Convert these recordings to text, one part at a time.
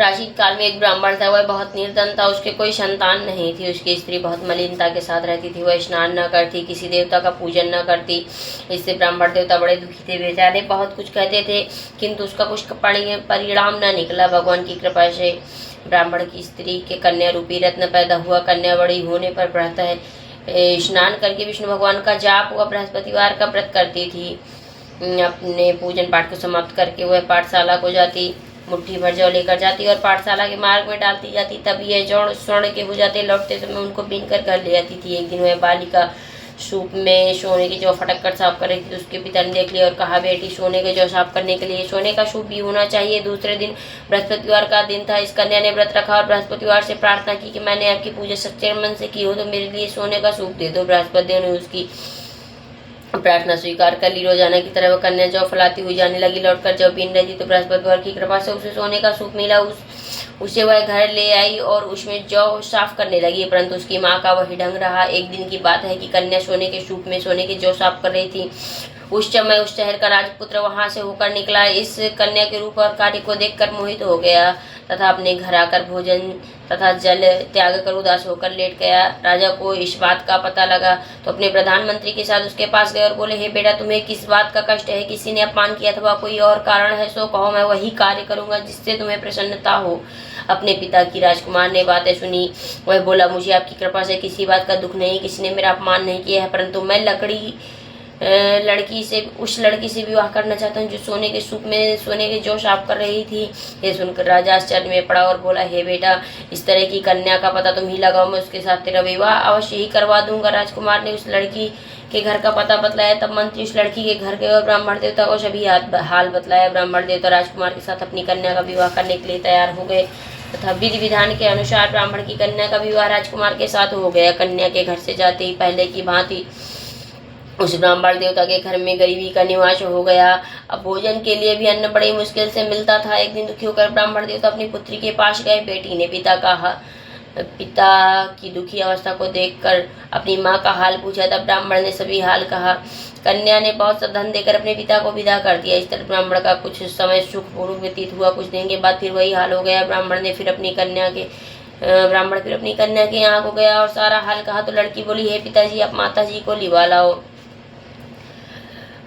प्राचीन काल में एक ब्राह्मण था, वह बहुत निर्धन था, उसके कोई संतान नहीं थी। उसकी स्त्री बहुत मलिनता के साथ रहती थी, वह स्नान न करती, किसी देवता का पूजन न करती। इससे ब्राह्मण देवता बड़े दुखी थे, बेचारे बहुत कुछ कहते थे किंतु उसका कुछ परिणाम न निकला। भगवान की कृपा से ब्राह्मण की स्त्री के कन्या रूपी रत्न पैदा हुआ। कन्या बड़ी होने पर प्रातः स्नान करके विष्णु भगवान का जाप व बृहस्पतिवार का व्रत करती थी। अपने पूजन पाठ को समाप्त करके वह पाठशाला को जाती, मुट्ठी भर जौ लेकर जाती और पाठशाला के मार्ग में डालती जाती। तब यह जौ स्वर्ण के हो जाते, लौटते समय उनको बीन कर घर ले आती थी। एक दिन वह बालिका सूप में सोने की जौ फटक कर साफ कर रही थी, तो उसके पिता ने देख लिया और कहा, बेटी सोने के जौ साफ करने के लिए सोने का सूप भी होना चाहिए। दूसरे दिन बृहस्पतिवार का दिन था। इस कन्या ने व्रत रखा और बृहस्पतिवार से प्रार्थना की कि मैंने आपकी पूजा सच्चे मन से की हो तो मेरे लिए सोने का सूप दे दो। बृहस्पति ने उसकी प्रार्थना स्वीकार कर ली। रोजाना की तरह वह कन्या जौ फैलाती हुई जाने लगी। लौटकर जौ बीन रही थी तो बृहस्पतिवार की कृपा से उसे सोने का सूप मिला। उसे वह घर ले आई और उसमें जौ साफ करने लगी, परंतु उसकी माँ का वही ढंग रहा। एक दिन की बात है कि कन्या सोने के सूप में सोने की जौ साफ कर रही थी। उस समय उस शहर का राजपुत्र वहां से होकर निकला। इस कन्या के रूप और कार्य को देखकर मोहित हो गया तथा अपने घर आकर भोजन तथा जल त्याग कर उदास होकर लेट गया। राजा को इस बात का पता लगा तो अपने प्रधानमंत्री के साथ उसके पास गए और बोले, हे बेटा, तुम्हें किस बात का कष्ट है? किसी ने अपमान किया अथवा कोई और कारण है सो कहो, मैं वही कार्य करूंगा जिससे तुम्हें प्रसन्नता हो। अपने पिता की राजकुमार ने बातें सुनी। वह बोला, मुझे आपकी कृपा से किसी बात का दुख नहीं, किसी ने मेरा अपमान नहीं किया है, परंतु मैं उस लड़की से विवाह करना चाहता हूँ जो सोने के सूप में सोने के जौ साफ कर रही थी। ये सुनकर राजा आश्चर्य में पड़ा और बोला, हे बेटा, इस तरह की कन्या का पता तुम ही लगाओ, मैं उसके साथ तेरा विवाह अवश्य ही करवा दूंगा। राजकुमार ने उस लड़की के घर का पता बतलाया। तब मंत्री उस लड़की के घर गए और ब्राह्मण देवता को सभी हाल बतलाया। ब्राह्मण देवता राजकुमार के साथ अपनी कन्या का विवाह करने के लिए तैयार हो गए तथा विधि विधान के अनुसार ब्राह्मण की कन्या का विवाह राजकुमार के साथ हो गया। कन्या के घर से जाते ही पहले की भांति उस ब्राह्मण देवता के घर में गरीबी का निवास हो गया। अब भोजन के लिए भी अन्न बड़ी मुश्किल से मिलता था। एक दिन दुखी होकर ब्राह्मण देवता अपनी पुत्री के पास गए। बेटी ने पिता की दुखी अवस्था को देखकर अपनी माँ का हाल पूछा। तब ब्राह्मण ने सभी हाल कहा। कन्या ने बहुत सा धन देकर अपने पिता को विदा कर दिया। इस तरह ब्राह्मण का कुछ समय सुखपूर्वक व्यतीत हुआ। कुछ दिन के बाद फिर वही हाल हो गया। ब्राह्मण फिर अपनी कन्या के यहाँ को गया और सारा हाल कहा तो लड़की बोली, हे पिताजी, आप माता जी को लिवा लाओ,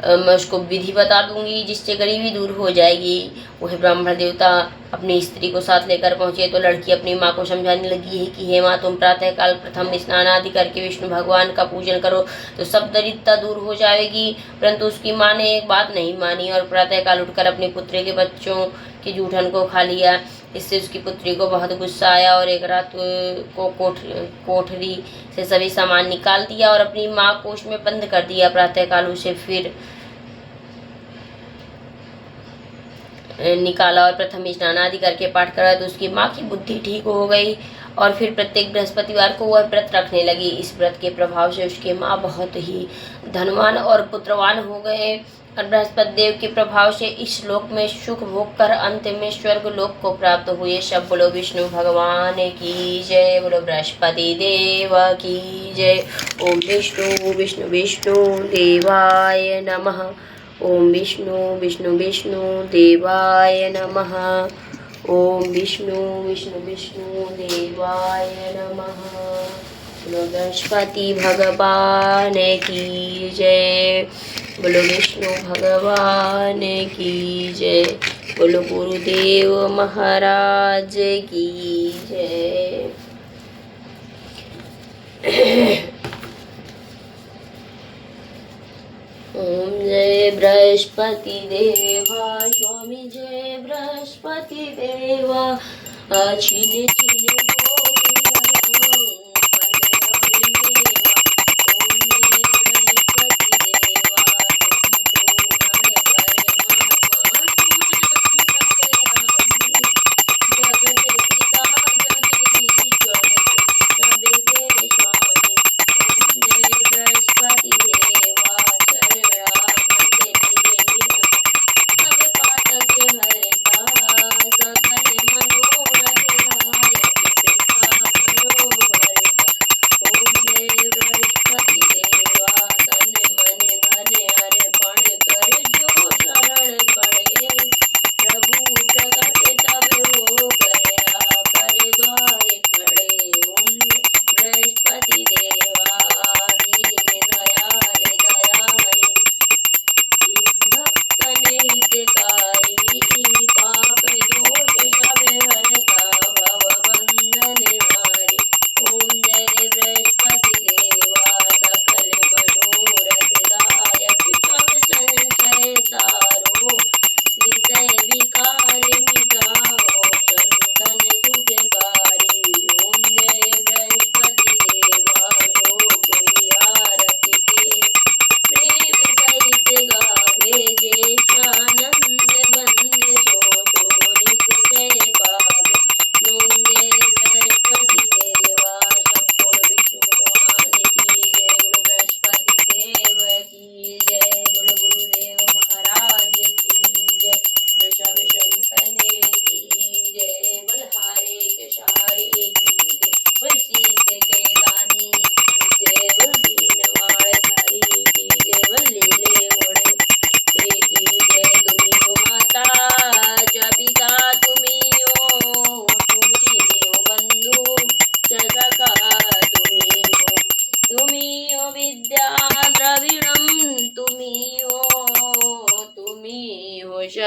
मैं उसको विधि बता दूंगी जिससे गरीबी दूर हो जाएगी। वह ब्राह्मण देवता अपनी स्त्री को साथ लेकर पहुंचे तो लड़की अपनी माँ को समझाने लगी है कि हे माँ, तुम प्रातः काल प्रथम स्नान आदि करके विष्णु भगवान का पूजन करो तो सब दरिद्रता दूर हो जाएगी। परंतु उसकी माँ ने एक बात नहीं मानी और प्रातः काल उठकर अपने पुत्र के बच्चों के जूठन को खा लिया। इससे उसकी पुत्री को बहुत गुस्सा आया और एक रात को कोठरी से सभी सामान निकाल दिया और अपनी माँ को उसमें बंद कर दिया। प्रातः काल उसे फिर निकाला और प्रथम स्नान आदि करके पाठ करा तो उसकी माँ की बुद्धि ठीक हो गई और फिर प्रत्येक बृहस्पतिवार को वह व्रत रखने लगी। इस व्रत के प्रभाव से उसके माँ बहुत ही धनवान और पुत्रवान हो गए और बृहस्पति देव के प्रभाव से इस लोक में सुख भोग कर अंत में स्वर्ग लोक को प्राप्त हुए। सब बोलो विष्णु भगवान की जय, बोलो बृहस्पति देव की जय। ओम विष्णु विष्णु विष्णु देवाय नमः। ओम विष्णु विष्णु विष्णु देवाय नमः। ओम विष्णु विष्णु विष्णु देवाय नमः। बोलो बृहस्पति भगवान की जय, बोलो विष्णु भगवान की जय, बोलो गुरुदेव महाराज की जय। ओम जय बृहस्पति देवा स्वामी, जय बृहस्पति देवा। छिन छिन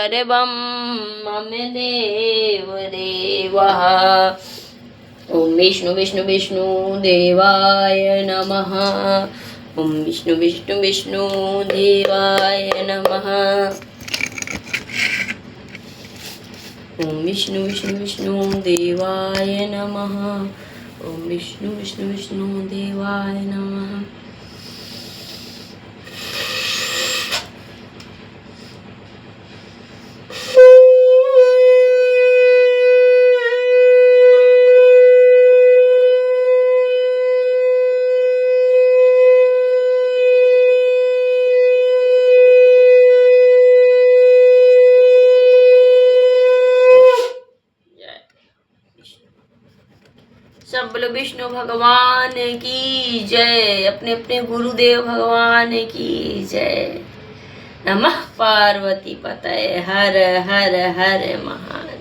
परमं मम देव देवः। ओम विष्णु विष्णु विष्णु देवाय नमः। ओम विष्णु विष्णु विष्णु देवाय नमः। ओम विष्णु विष्णु विष्णु देवाय नमः। ओम विष्णु विष्णु विष्णु देवाय नमः। सब बोलो विष्णु भगवान की जय। अपने अपने गुरुदेव भगवान की जय। नमः पार्वती पतये। हर हर हर महादेव।